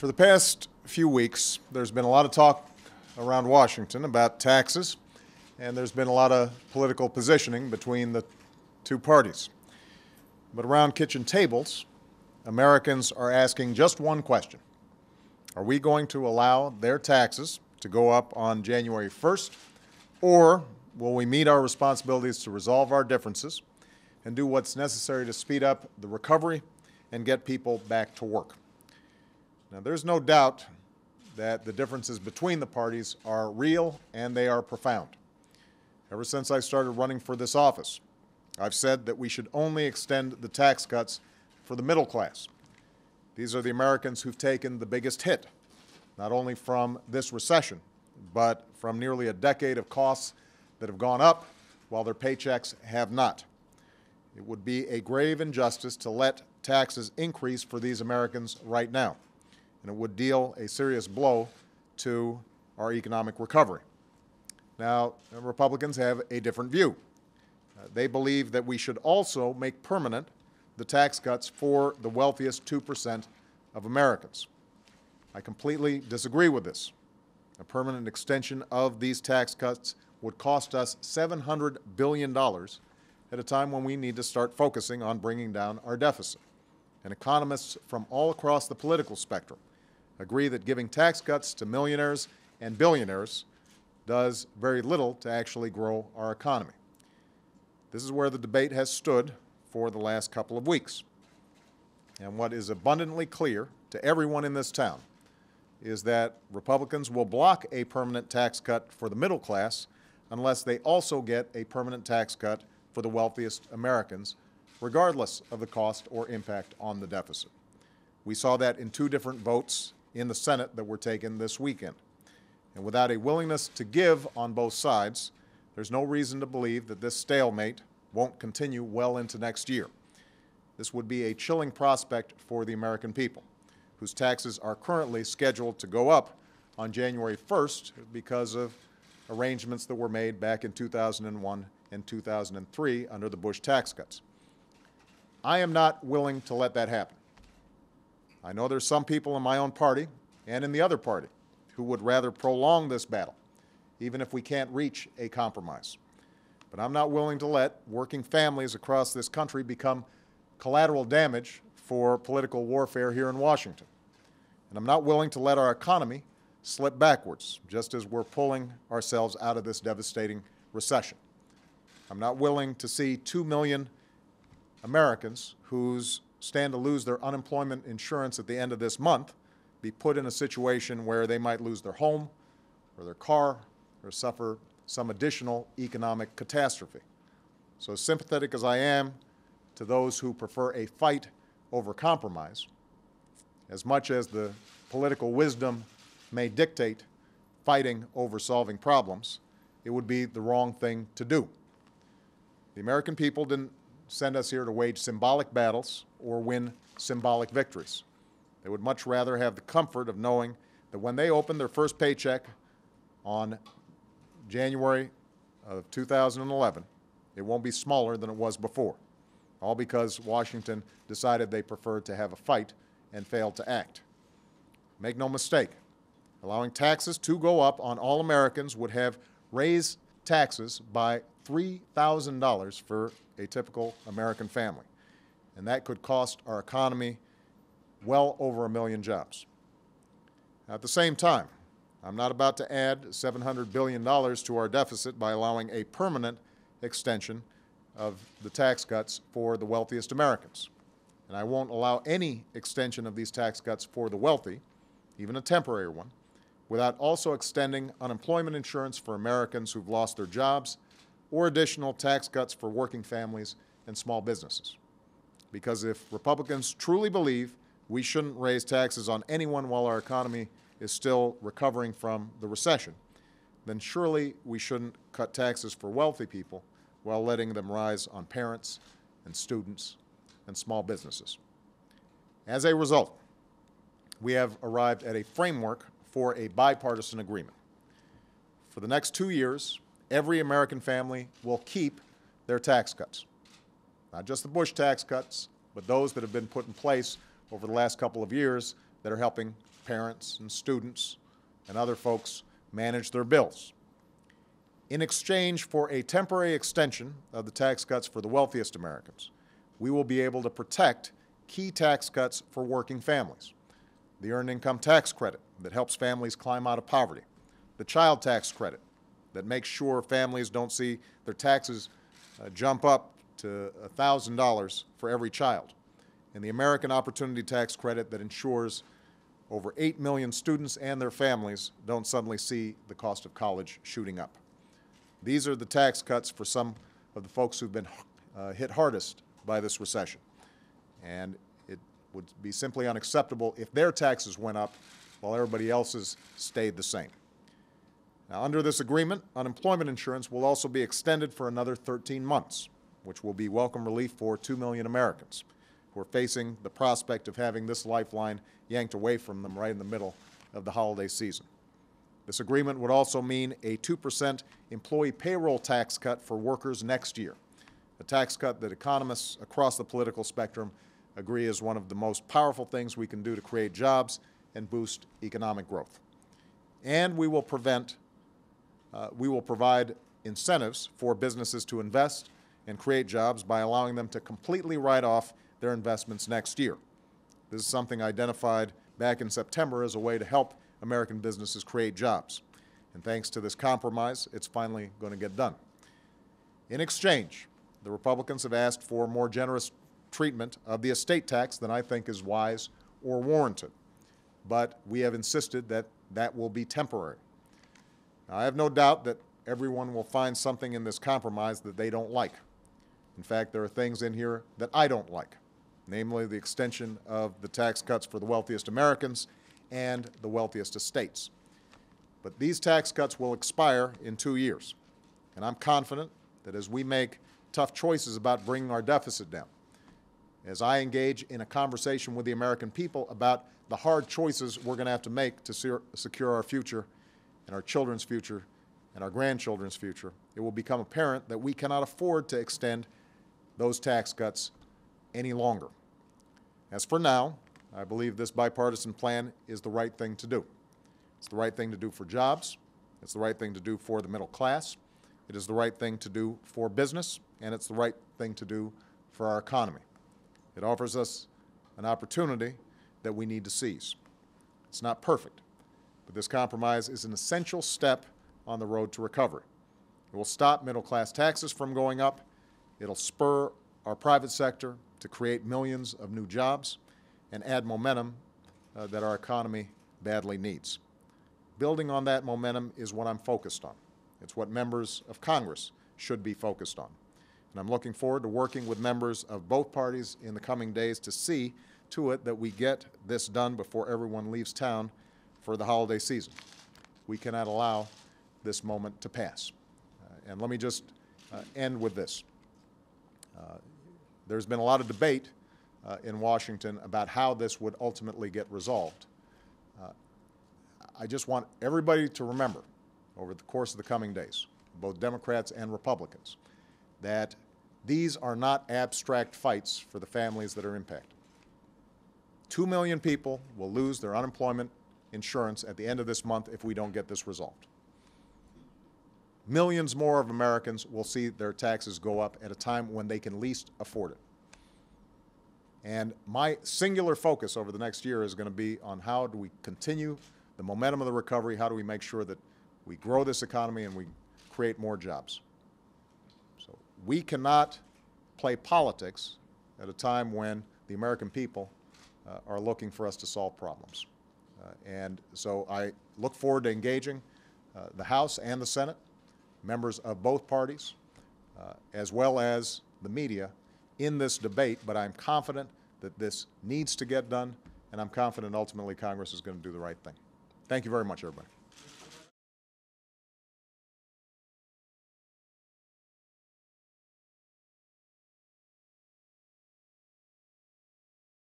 For the past few weeks, there's been a lot of talk around Washington about taxes, and there's been a lot of political positioning between the two parties. But around kitchen tables, Americans are asking just one question. Are we going to allow their taxes to go up on January 1st, or will we meet our responsibilities to resolve our differences and do what's necessary to speed up the recovery and get people back to work? Now, there's no doubt that the differences between the parties are real and they are profound. Ever since I started running for this office, I've said that we should only extend the tax cuts for the middle class. These are the Americans who've taken the biggest hit, not only from this recession, but from nearly a decade of costs that have gone up while their paychecks have not. It would be a grave injustice to let taxes increase for these Americans right now, and it would deal a serious blow to our economic recovery. Now, Republicans have a different view. They believe that we should also make permanent the tax cuts for the wealthiest 2% of Americans. I completely disagree with this. A permanent extension of these tax cuts would cost us $700 billion at a time when we need to start focusing on bringing down our deficit. And economists from all across the political spectrum agree that giving tax cuts to millionaires and billionaires does very little to actually grow our economy. This is where the debate has stood for the last couple of weeks. And what is abundantly clear to everyone in this town is that Republicans will block a permanent tax cut for the middle class unless they also get a permanent tax cut for the wealthiest Americans, regardless of the cost or impact on the deficit. We saw that in two different votes in the Senate that were taken this weekend. And without a willingness to give on both sides, there's no reason to believe that this stalemate won't continue well into next year. This would be a chilling prospect for the American people, whose taxes are currently scheduled to go up on January 1st because of arrangements that were made back in 2001 and 2003 under the Bush tax cuts. I am not willing to let that happen. I know there's some people in my own party and in the other party who would rather prolong this battle, even if we can't reach a compromise. But I'm not willing to let working families across this country become collateral damage for political warfare here in Washington. And I'm not willing to let our economy slip backwards, just as we're pulling ourselves out of this devastating recession. I'm not willing to see 2 million Americans who stand to lose their unemployment insurance at the end of this month be put in a situation where they might lose their home or their car or suffer some additional economic catastrophe. So sympathetic as I am to those who prefer a fight over compromise, as much as the political wisdom may dictate fighting over solving problems, it would be the wrong thing to do. The American people didn't send us here to wage symbolic battles or win symbolic victories. They would much rather have the comfort of knowing that when they open their first paycheck on January of 2011, it won't be smaller than it was before, all because Washington decided they preferred to have a fight and failed to act. Make no mistake, allowing taxes to go up on all Americans would have raised taxes by $3,000 for a typical American family, and that could cost our economy well over 1 million jobs. At the same time, I'm not about to add $700 billion to our deficit by allowing a permanent extension of the tax cuts for the wealthiest Americans. And I won't allow any extension of these tax cuts for the wealthy, even a temporary one, without also extending unemployment insurance for Americans who've lost their jobs or additional tax cuts for working families and small businesses. Because if Republicans truly believe we shouldn't raise taxes on anyone while our economy is still recovering from the recession, then surely we shouldn't cut taxes for wealthy people while letting them rise on parents and students and small businesses. As a result, we have arrived at a framework for a bipartisan agreement. For the next 2 years, every American family will keep their tax cuts. Not just the Bush tax cuts, but those that have been put in place over the last couple of years that are helping parents and students and other folks manage their bills. In exchange for a temporary extension of the tax cuts for the wealthiest Americans, we will be able to protect key tax cuts for working families. The Earned Income Tax Credit that helps families climb out of poverty. The Child Tax Credit that makes sure families don't see their taxes jump up to $1,000 for every child. And the American Opportunity Tax Credit that ensures over 8 million students and their families don't suddenly see the cost of college shooting up. These are the tax cuts for some of the folks who've been hit hardest by this recession. And it would be simply unacceptable if their taxes went up while everybody else's stayed the same. Now, under this agreement, unemployment insurance will also be extended for another 13 months, which will be welcome relief for 2 million Americans who are facing the prospect of having this lifeline yanked away from them right in the middle of the holiday season. This agreement would also mean a 2% employee payroll tax cut for workers next year, a tax cut that economists across the political spectrum agree is one of the most powerful things we can do to create jobs and boost economic growth. And we will provide incentives for businesses to invest and create jobs by allowing them to completely write off their investments next year. This is something identified back in September as a way to help American businesses create jobs. And thanks to this compromise, it's finally going to get done. In exchange, the Republicans have asked for more generous treatment of the estate tax than I think is wise or warranted. But we have insisted that that will be temporary. Now, I have no doubt that everyone will find something in this compromise that they don't like. In fact, there are things in here that I don't like, namely the extension of the tax cuts for the wealthiest Americans and the wealthiest estates. But these tax cuts will expire in 2 years, and I'm confident that as we make tough choices about bringing our deficit down, as I engage in a conversation with the American people about the hard choices we're going to have to make to secure our future and our children's future and our grandchildren's future, it will become apparent that we cannot afford to extend those tax cuts any longer. As for now, I believe this bipartisan plan is the right thing to do. It's the right thing to do for jobs. It's the right thing to do for the middle class. It is the right thing to do for business, and it's the right thing to do for our economy. It offers us an opportunity that we need to seize. It's not perfect, but this compromise is an essential step on the road to recovery. It will stop middle-class taxes from going up. It'll spur our private sector to create millions of new jobs and add momentum that our economy badly needs. Building on that momentum is what I'm focused on. It's what members of Congress should be focused on. And I'm looking forward to working with members of both parties in the coming days to see to it that we get this done before everyone leaves town for the holiday season. We cannot allow this moment to pass. And let me just end with this. There's been a lot of debate in Washington about how this would ultimately get resolved. I just want everybody to remember over the course of the coming days, both Democrats and Republicans, that these are not abstract fights for the families that are impacted. 2 million people will lose their unemployment insurance at the end of this month if we don't get this resolved. Millions more of Americans will see their taxes go up at a time when they can least afford it. And my singular focus over the next year is going to be on how do we continue the momentum of the recovery, how do we make sure that we grow this economy and we create more jobs. So we cannot play politics at a time when the American people are looking for us to solve problems. And so I look forward to engaging the House and the Senate, members of both parties, as well as the media in this debate, but I'm confident that this needs to get done, and I'm confident ultimately Congress is going to do the right thing. Thank you very much, everybody.